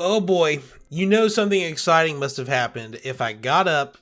Oh boy, you know something exciting must have happened if I got up,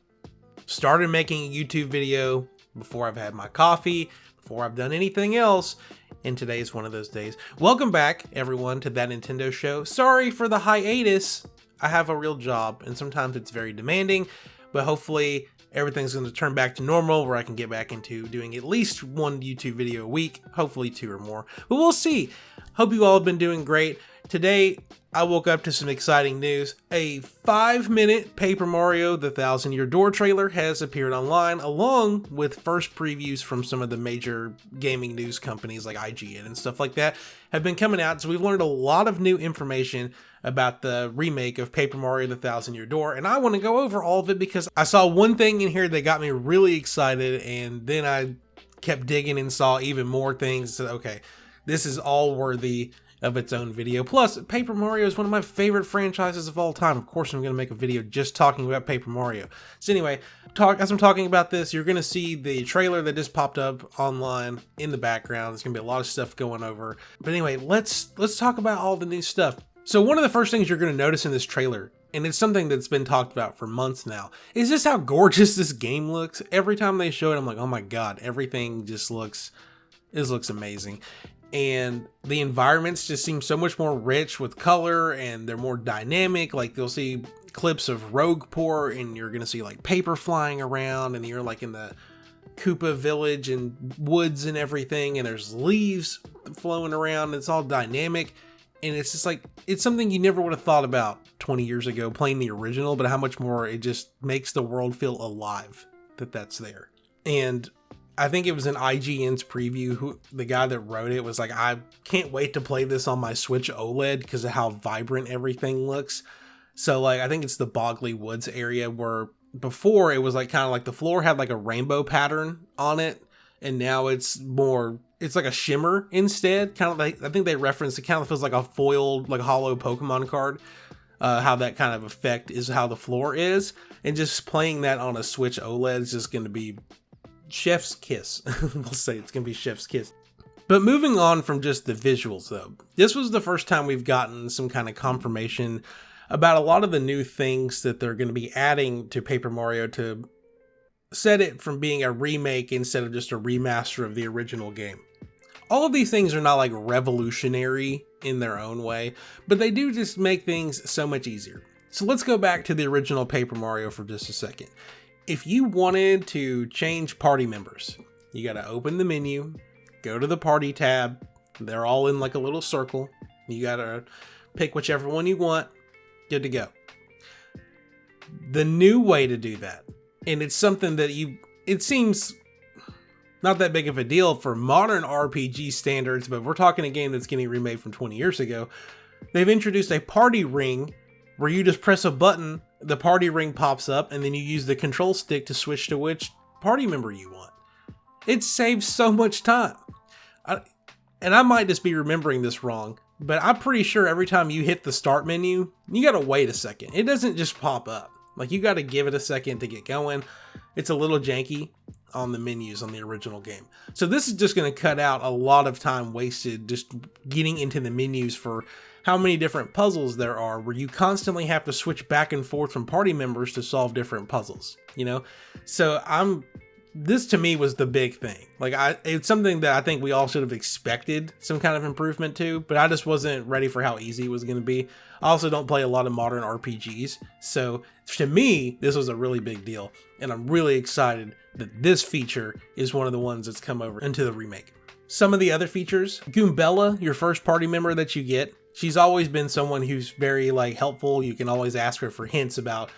started making a YouTube video before I've had my coffee, before I've done anything else, and today is one of those days. Welcome back, everyone, to That Nintendo Show. Sorry for the hiatus. I have a real job, and sometimes it's very demanding, but hopefully everything's going to turn back to normal where I can get back into doing at least one YouTube video a week, hopefully 2 or more, but we'll see. Hope you all have been doing great. Today, I woke up to some exciting news. A 5-minute Paper Mario The Thousand Year Door trailer has appeared online, along with first previews from some of the major gaming news companies like IGN and stuff like that have been coming out. So we've learned a lot of new information about the remake of Paper Mario The Thousand Year Door, and I want to go over all of it because I saw one thing in here that got me really excited, and then I kept digging and saw even more things. So, okay, this is all worthy of its own video. Plus, Paper Mario is one of my favorite franchises of all time. Of course, I'm going to make a video just talking about Paper Mario. So anyway, as I'm talking about this, you're going to see the trailer that just popped up online in the background. There's going to be a lot of stuff going over. But anyway, let's talk about all the new stuff. So one of the first things you're going to notice in this trailer, and it's something that's been talked about for months now, is just how gorgeous this game looks. Every time they show it, I'm like, oh my god, everything just looks amazing. And the environments just seem so much more rich with color, and they're more dynamic. Like, you'll see clips of Rogueport, and you're gonna see like paper flying around, and you're like in the Koopa village and woods and everything, and there's leaves flowing around. It's all dynamic, and it's just like, it's something you never would have thought about 20 years ago playing the original, but how much more it just makes the world feel alive that's there. And I think it was in IGN's preview, the guy that wrote it was like, I can't wait to play this on my Switch OLED because of how vibrant everything looks. So like, I think it's the Bogley Woods area where before it was like kind of like the floor had like a rainbow pattern on it. And now it's like a shimmer instead. Kind of like, I think they referenced, it kind of feels like a foiled, like hollow Pokemon card. How that kind of effect is how the floor is. And just playing that on a Switch OLED is just going to be chef's kiss. We'll say it's gonna be chef's kiss. But moving on from just the visuals though, this was the first time we've gotten some kind of confirmation about a lot of the new things that they're going to be adding to Paper Mario to set it from being a remake instead of just a remaster of the original game. All of these things are not like revolutionary in their own way, but they do just make things so much easier. So let's go back to the original Paper Mario for just a second. If you wanted to change party members, you got to open the menu, go to the party tab. They're all in like a little circle. You got to pick whichever one you want. Good to go. The new way to do that, and it's something that it seems not that big of a deal for modern RPG standards, but we're talking a game that's getting remade from 20 years ago. They've introduced a party ring where you just press a button, the party ring pops up, and then you use the control stick to switch to which party member you want. It saves so much time. And I might just be remembering this wrong, but I'm pretty sure every time you hit the start menu, you gotta wait a second. It doesn't just pop up. Like, you gotta give it a second to get going. It's a little janky on the menus on the original game. So this is just gonna cut out a lot of time wasted just getting into the menus for how many different puzzles there are where you constantly have to switch back and forth from party members to solve different puzzles, you know? So this to me was the big thing. Like, it's something that I think we all should have expected some kind of improvement to, but I just wasn't ready for how easy it was going to be. I also don't play a lot of modern RPGs. So to me, this was a really big deal. And I'm really excited that this feature is one of the ones that's come over into the remake. Some of the other features, Goombella, your first party member that you get, she's always been someone who's very like helpful. You can always ask her for hints about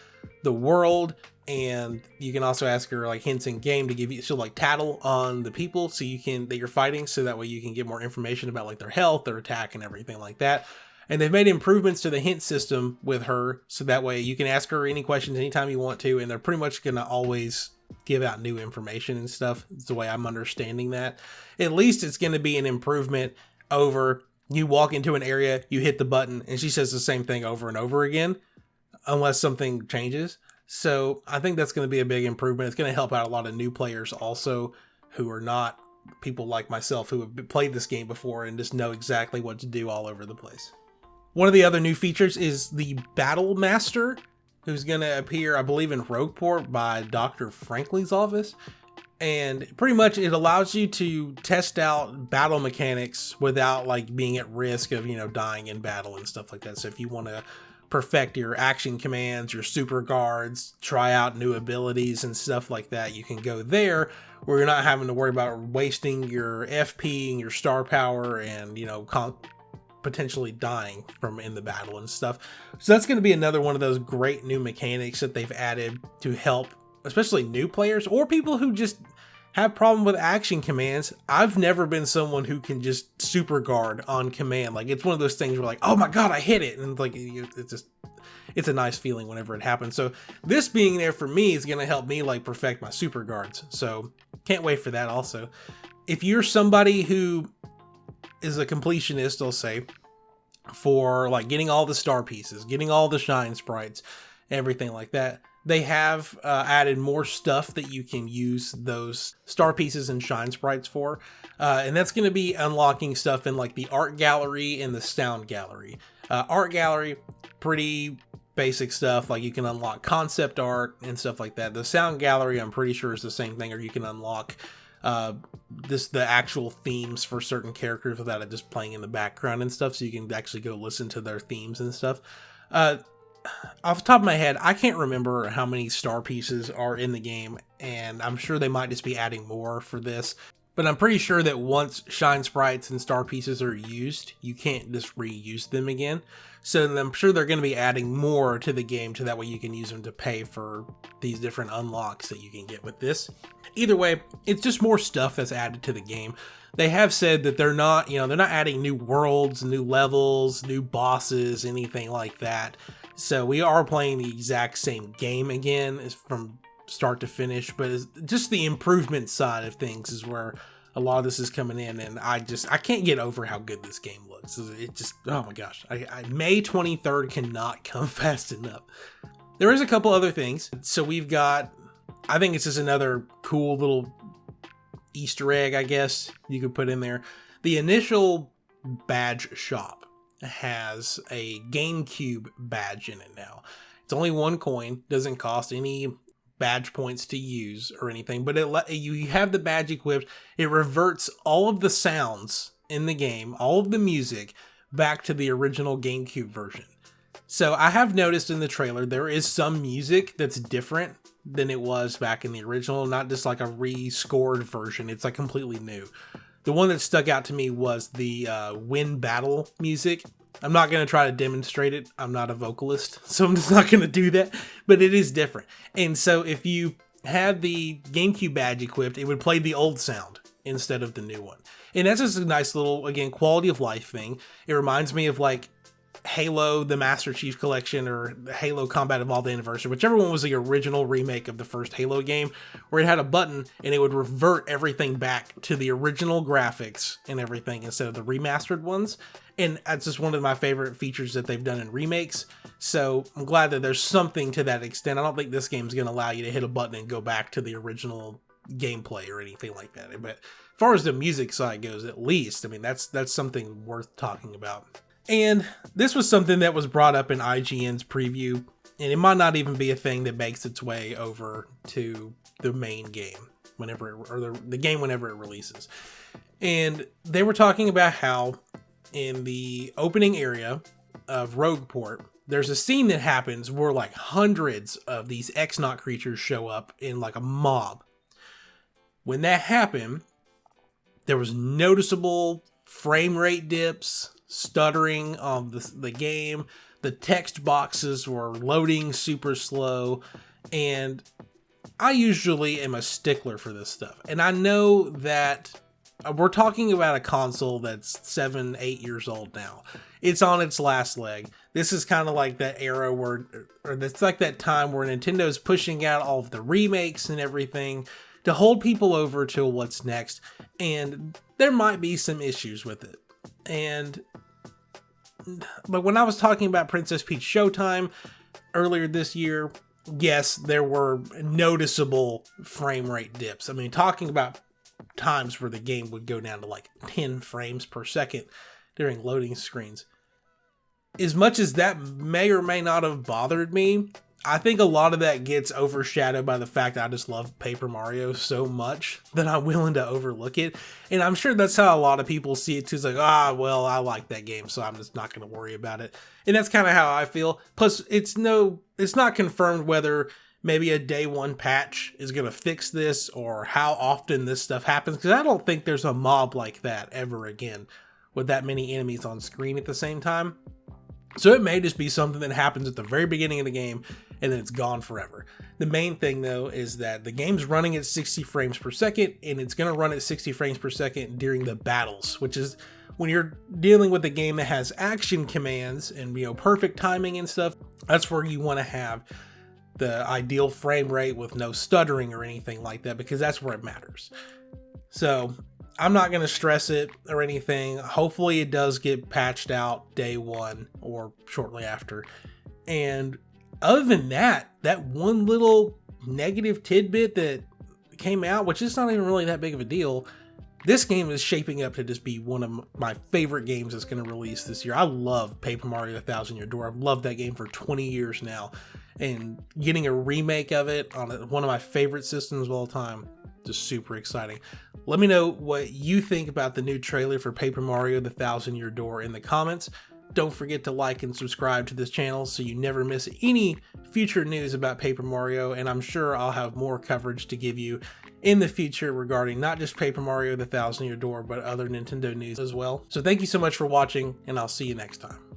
the world, and you can also ask her like hints in game to give you, she'll like tattle on the people that you're fighting, so that way you can get more information about like their health, their attack, and everything like that. And they've made improvements to the hint system with her, so that way you can ask her any questions anytime you want to, and they're pretty much gonna always give out new information and stuff. It's the way I'm understanding that. At least it's gonna be an improvement over you walk into an area, you hit the button, and she says the same thing over and over again, unless something changes. So I think that's going to be a big improvement. It's going to help out a lot of new players also, who are not people like myself who have played this game before and just know exactly what to do all over the place. One of the other new features is the Battle Master, who's going to appear, I believe, in Rogueport by Dr. Franklin's office. And pretty much it allows you to test out battle mechanics without like being at risk of, dying in battle and stuff like that. So if you want to perfect your action commands, your super guards, try out new abilities and stuff like that, you can go there where you're not having to worry about wasting your FP and your star power and, potentially dying from in the battle and stuff. So that's going to be another one of those great new mechanics that they've added to help, especially new players or people who just have problem with action commands. I've never been someone who can just super guard on command. Like, it's one of those things where like, oh my god, I hit it, and like it's a nice feeling whenever it happens. So this being there for me is going to help me like perfect my super guards. So can't wait for that. Also, if you're somebody who is a completionist, I'll say, for like getting all the star pieces, getting all the shine sprites, everything like that, they have added more stuff that you can use those star pieces and shine sprites for. And that's going to be unlocking stuff in like the art gallery and the sound gallery. Art gallery, pretty basic stuff. Like you can unlock concept art and stuff like that. The sound gallery, I'm pretty sure is the same thing, or you can unlock the actual themes for certain characters without it just playing in the background and stuff. So you can actually go listen to their themes and stuff. Off the top of my head, I can't remember how many star pieces are in the game, and I'm sure they might just be adding more for this. But I'm pretty sure that once shine sprites and star pieces are used, you can't just reuse them again. So I'm sure they're going to be adding more to the game, to that way you can use them to pay for these different unlocks that you can get with this. Either way, it's just more stuff that's added to the game. They have said that they're not adding new worlds, new levels, new bosses, anything like that. So we are playing the exact same game again, from start to finish, but it's just the improvement side of things is where a lot of this is coming in, and I can't get over how good this game looks. It just, oh my gosh, May 23rd cannot come fast enough. There is a couple other things. So we've got, I think it's just another cool little Easter egg, I guess you could put in there. The initial badge shop has a GameCube badge in it now. It's only 1 coin, doesn't cost any badge points to use or anything, but you have the badge equipped. It reverts all of the sounds in the game, all of the music, back to the original GameCube version. So I have noticed in the trailer there is some music that's different than it was back in the original, not just like a rescored version. It's like completely new. The one that stuck out to me was the Win Battle music. I'm not going to try to demonstrate it. I'm not a vocalist, so I'm just not going to do that. But it is different. And so if you had the GameCube badge equipped, it would play the old sound instead of the new one. And that's just a nice little, again, quality of life thing. It reminds me of like Halo, the Master Chief Collection, or Halo Combat Evolved Anniversary, whichever one was the original remake of the first Halo game, where it had a button and it would revert everything back to the original graphics and everything instead of the remastered ones. And that's just one of my favorite features that they've done in remakes. So I'm glad that there's something to that extent. I don't think this game's going to allow you to hit a button and go back to the original gameplay or anything like that. But as far as the music side goes, at least, I mean, that's something worth talking about. And this was something that was brought up in IGN's preview, and it might not even be a thing that makes its way over to the main game whenever the game whenever it releases. And they were talking about how in the opening area of Rogueport, there's a scene that happens where like hundreds of these X-Naut creatures show up in like a mob. When that happened, there was noticeable frame rate dips, stuttering of the game. The text boxes were loading super slow, and I usually am a stickler for this stuff. And I know that we're talking about a console that's 7-8 years old now. It's on its last leg. This is kind of like that era where, or it's like that time where Nintendo's pushing out all of the remakes and everything to hold people over to what's next. And there might be some issues with it. But when I was talking about Princess Peach Showtime earlier this year, yes, there were noticeable frame rate dips. I mean, talking about times where the game would go down to like 10 frames per second during loading screens. as much as that may or may not have bothered me, I think a lot of that gets overshadowed by the fact that I just love Paper Mario so much that I'm willing to overlook it. And I'm sure that's how a lot of people see it too. It's like, well, I like that game, so I'm just not going to worry about it. And that's kind of how I feel. Plus, it's not confirmed whether maybe a day one patch is going to fix this or how often this stuff happens. Because I don't think there's a mob like that ever again with that many enemies on screen at the same time. So it may just be something that happens at the very beginning of the game and then it's gone forever. The main thing though is that the game's running at 60 frames per second, and it's going to run at 60 frames per second during the battles, which is when you're dealing with a game that has action commands and, you know, perfect timing and stuff. That's where you want to have the ideal frame rate with no stuttering or anything like that, because that's where it matters. So I'm not going to stress it or anything. Hopefully it does get patched out day one or shortly after. And other than that one little negative tidbit that came out, which is not even really that big of a deal, this game is shaping up to just be one of my favorite games that's going to release this year. I love Paper Mario: The Thousand Year Door. I've loved that game for 20 years now. And getting a remake of it on one of my favorite systems of all time, just super exciting. Let me know what you think about the new trailer for Paper Mario: The Thousand Year Door in the comments. Don't forget to like and subscribe to this channel so you never miss any future news about Paper Mario, and I'm sure I'll have more coverage to give you in the future regarding not just Paper Mario: The Thousand Year Door, but other Nintendo news as well. So thank you so much for watching, and I'll see you next time.